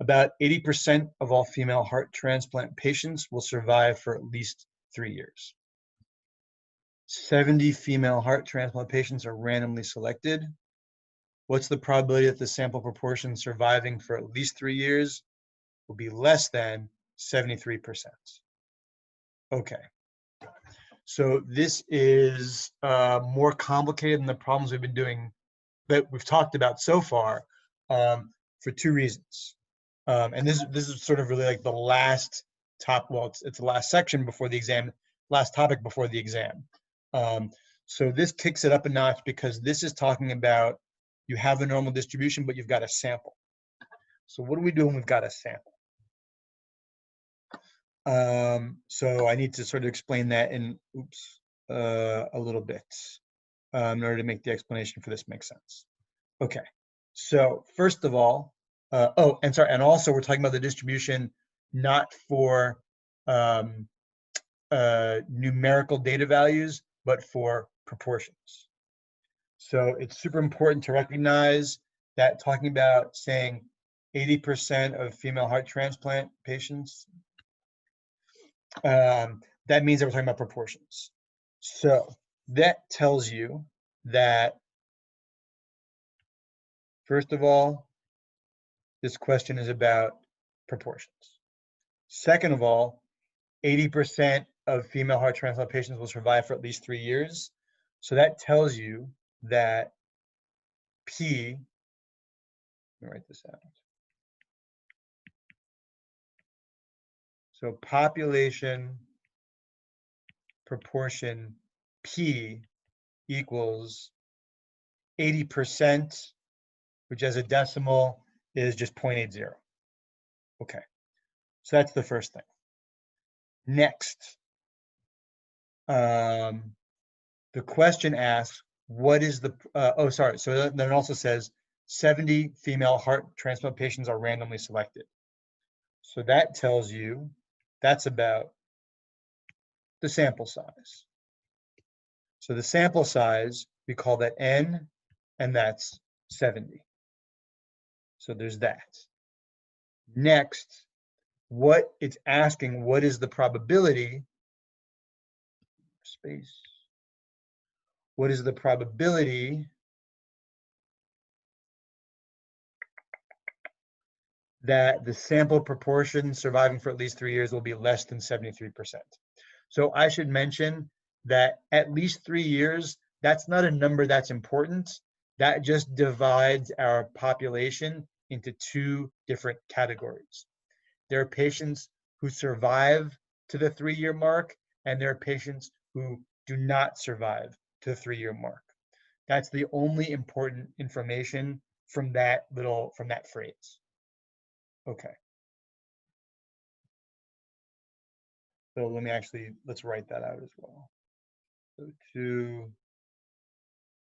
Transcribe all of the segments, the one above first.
About 80% of all female heart transplant patients will survive for at least 3 years. 70 female heart transplant patients are randomly selected. What's the probability that the sample proportion surviving for at least 3 years will be less than 73%? Okay. So this is more complicated than the problems we've been doing that we've talked about so far for 2 reasons. And this is sort of really like the last it's the last section before the exam, last topic before the exam. So this kicks it up a notch because this is talking about you have a normal distribution, but you've got a sample. So what do we do when we've got a sample? So I need to sort of explain that in a little bit in order to make the explanation for this make sense. Okay, so first of all, and also we're talking about the distribution not for numerical data values, but for proportions. So it's super important to recognize that talking about saying 80% of female heart transplant patients, that means that we're talking about proportions. So that tells you that, first of all, this question is about proportions. Second of all, 80% of female heart transplant patients will survive for at least 3 years. So that tells you that P, let me write this out. So population proportion P equals 80%, which as a decimal is just 0.80. Okay, so that's the first thing. Next, the question asks, what is the, so then it also says 70 female heart transplant patients are randomly selected. So that tells you that's about the sample size. So the sample size, we call that N, and that's 70. So there's that. Next, what it's asking, what is the probability, space, what is the probability that the sample proportion surviving for at least 3 years will be less than 73%. So I should mention that at least 3 years, that's not a number that's important. That just divides our population into 2 different categories. There are patients who survive to the 3-year mark, and there are patients who do not survive to the 3-year mark. That's the only important information from that phrase. Okay. So let's write that out as well. So 2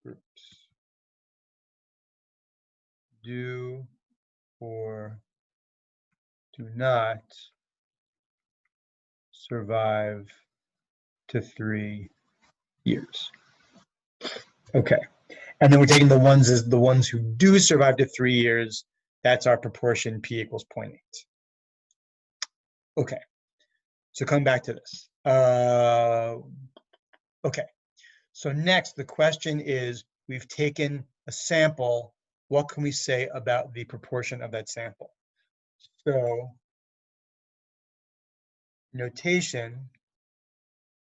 groups. Do or do not survive to 3 years. Okay. And then we're taking the ones who do survive to 3 years. That's our proportion P equals 0.8. Okay. So coming back to this. Okay. So next, the question is, we've taken a sample. What can we say about the proportion of that sample? So notation,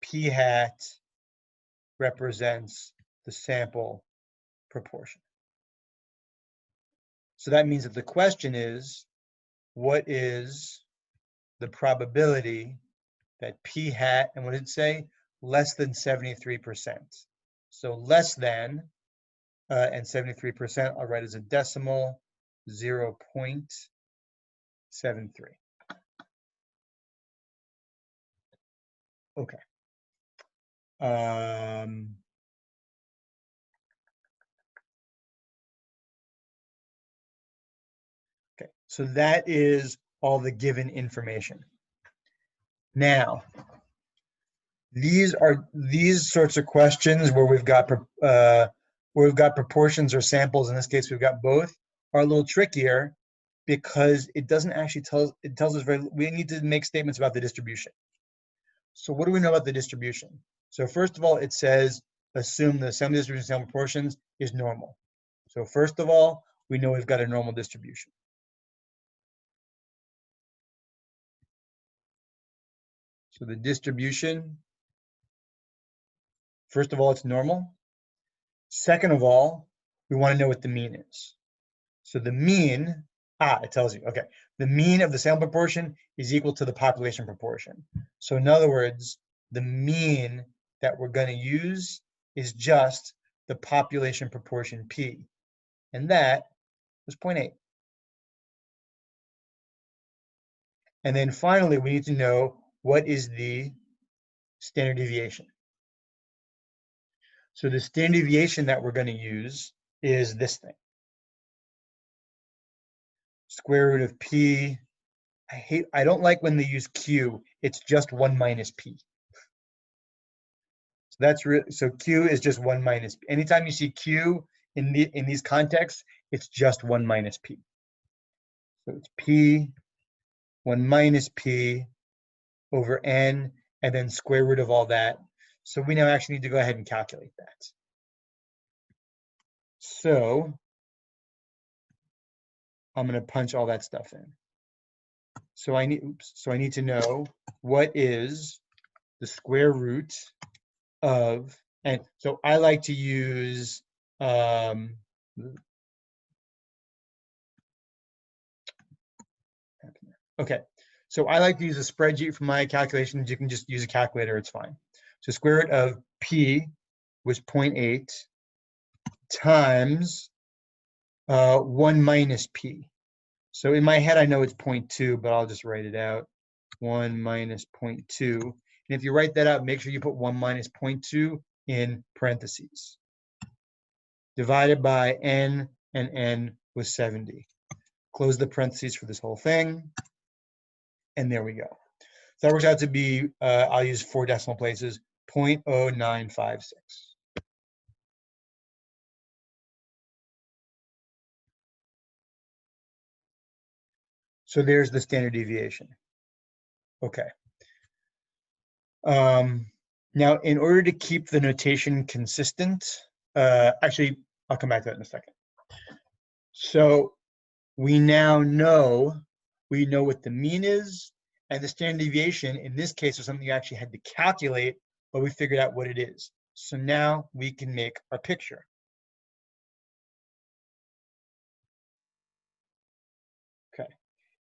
P hat represents the sample proportion. So that means that the question is, what is the probability that P hat, and what did it say? Less than 73%. So less than, and 73%, I'll write as a decimal, 0.73. Okay. Okay, so that is all the given information. Now, these sorts of questions where we've got proportions or samples, in this case we've got both, are a little trickier because it doesn't actually tell, it tells us we need to make statements about the distribution. So what do we know about the distribution? So first of all, it says, assume the sum distribution of sample proportions is normal. So first of all, we know we've got a normal distribution. So the distribution, first of all, it's normal. Second of all, we want to know what the mean is. So the mean, it tells you, okay, the mean of the sample proportion is equal to the population proportion. So in other words, the mean that we're going to use is just the population proportion P, and that was 0.8. And then finally, we need to know what is the standard deviation. So the standard deviation that we're going to use is this thing. Square root of P. I don't like when they use Q. It's just 1 minus P. So that's so Q is just 1 minus P. Anytime you see Q in these contexts, it's just 1 minus P. So it's P, 1 minus P over N, and then square root of all that. So we now actually need to go ahead and calculate that. So I'm going to punch all that stuff in. So I need to know what is the square root of, and so I like to use okay. So I like to use a spreadsheet for my calculations. You can just use a calculator, it's fine. So square root of P was 0.8 times 1 minus P. So in my head, I know it's 0.2, but I'll just write it out. 1 minus 0.2. And if you write that out, make sure you put 1 minus 0.2 in parentheses. Divided by N, and N was 70. Close the parentheses for this whole thing. And there we go. So that works out to be, I'll use 4 decimal places, 0.0956. So there's the standard deviation. Okay. Now, in order to keep the notation consistent, actually, I'll come back to that in a second. So we now know, what the mean is, and the standard deviation, in this case, is something you actually had to calculate, but we figured out what it is. So now we can make our picture. Okay,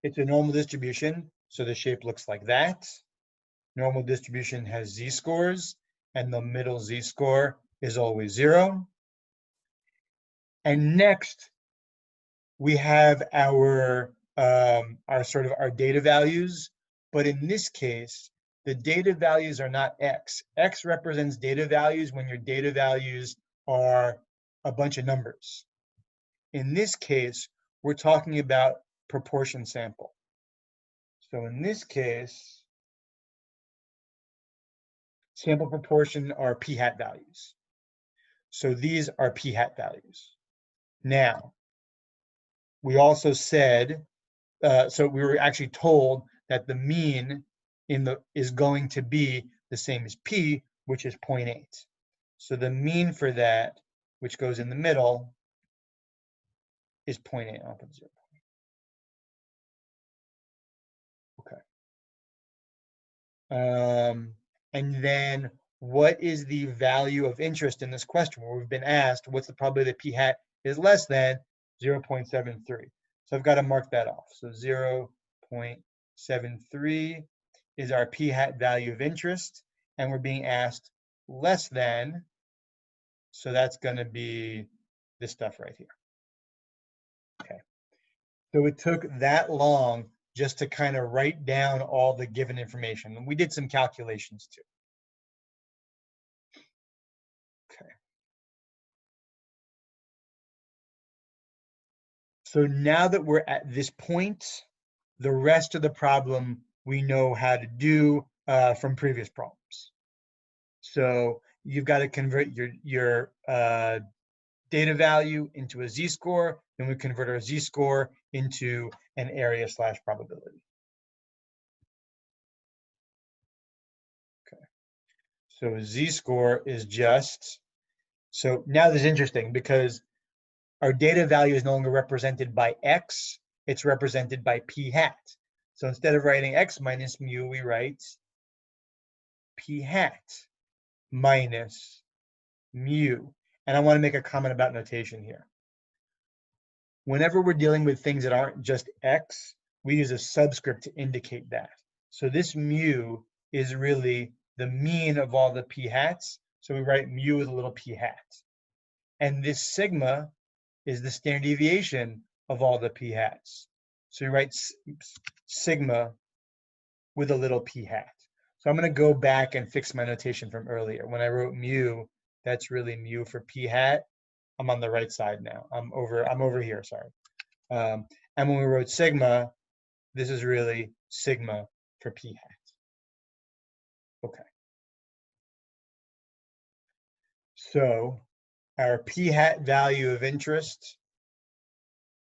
it's a normal distribution, so the shape looks like that. Normal distribution has z-scores, and the middle z-score is always 0. And next, we have our data values, but in this case, the data values are not x. X represents data values when your data values are a bunch of numbers. In this case, we're talking about proportion sample. So in this case, sample proportion are p hat values. So these are p hat values. Now, we also said, so we were actually told that the mean is going to be the same as P, which is 0.8. So the mean for that, which goes in the middle, is 0.8. I'll put 0. Okay. And then what is the value of interest in this question? Where we've been asked, what's the probability that P hat is less than 0.73? So I've got to mark that off. So 0.73 is our P hat value of interest, and we're being asked less than, so that's going to be this stuff right here. Okay. So it took that long just to kind of write down all the given information. And we did some calculations too. Okay. So now that we're at this point, the rest of the problem we know how to do from previous problems. So you've got to convert your data value into a z-score, then we convert our z-score into and area slash probability. Okay. So z-score is just, so now this is interesting because our data value is no longer represented by x, it's represented by p hat. So instead of writing x minus mu, we write p hat minus mu. And I want to make a comment about notation here. Whenever we're dealing with things that aren't just x, we use a subscript to indicate that. So this mu is really the mean of all the p hats. So we write mu with a little p hat. And this sigma is the standard deviation of all the p hats. So you write sigma with a little p hat. So I'm going to go back and fix my notation from earlier. When I wrote mu, that's really mu for p hat. I'm on the right side now. I'm over here, sorry. And when we wrote sigma, this is really sigma for p hat. Okay. So our p hat value of interest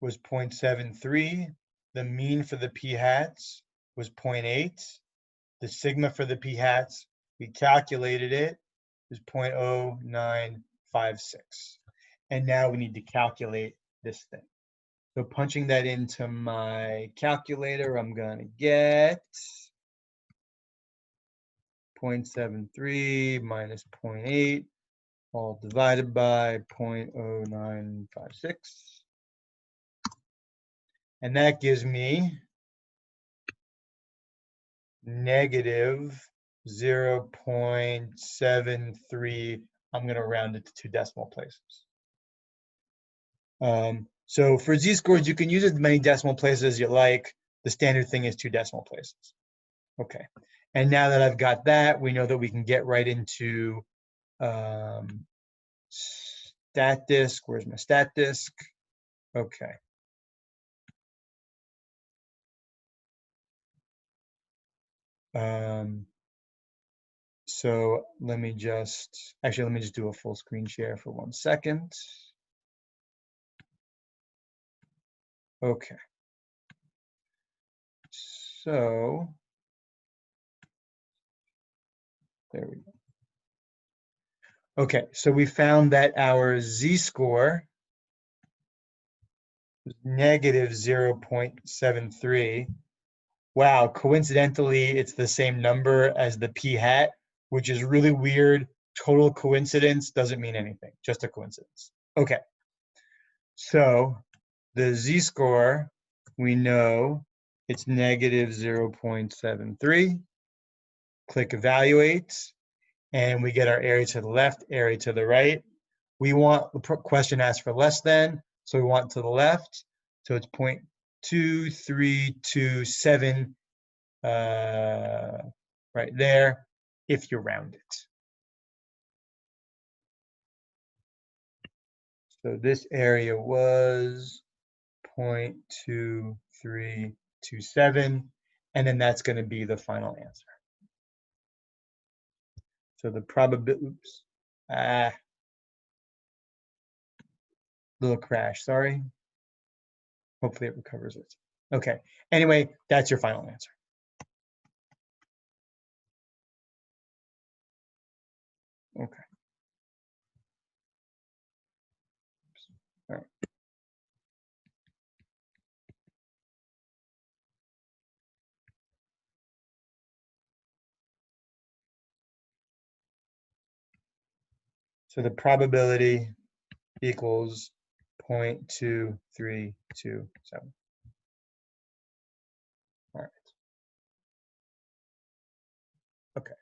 was 0.73. The mean for the p hats was 0.8. The sigma for the p hats, we calculated it, is 0.0956. And now we need to calculate this thing. So punching that into my calculator, I'm going to get 0.73 minus 0.8, all divided by 0.0956. And that gives me negative 0.73. I'm going to round it to 2 decimal places. So for z-scores, you can use as many decimal places as you like. The standard thing is 2 decimal places. Okay. And now that I've got that, we know that we can get right into stat disk. Where's my stat disk? Okay. So let me just do a full screen share for 1 second. Okay. So there we go. Okay, so we found that our z-score was negative 0.73. Wow, coincidentally, it's the same number as the p hat, which is really weird. Total coincidence doesn't mean anything, just a coincidence. Okay, so the z-score, we know it's negative 0.73. Click evaluate, and we get our area to the left, area to the right. We want, the question asks for less than, so we want to the left. So it's 0.2327 right there, if you round it. So this area was 0.2327, and then that's going to be the final answer. So the probability, oops, little crash, sorry. Hopefully it recovers it. Okay, anyway, that's your final answer. Okay. All right. So the probability equals 0.2327. All right. Okay.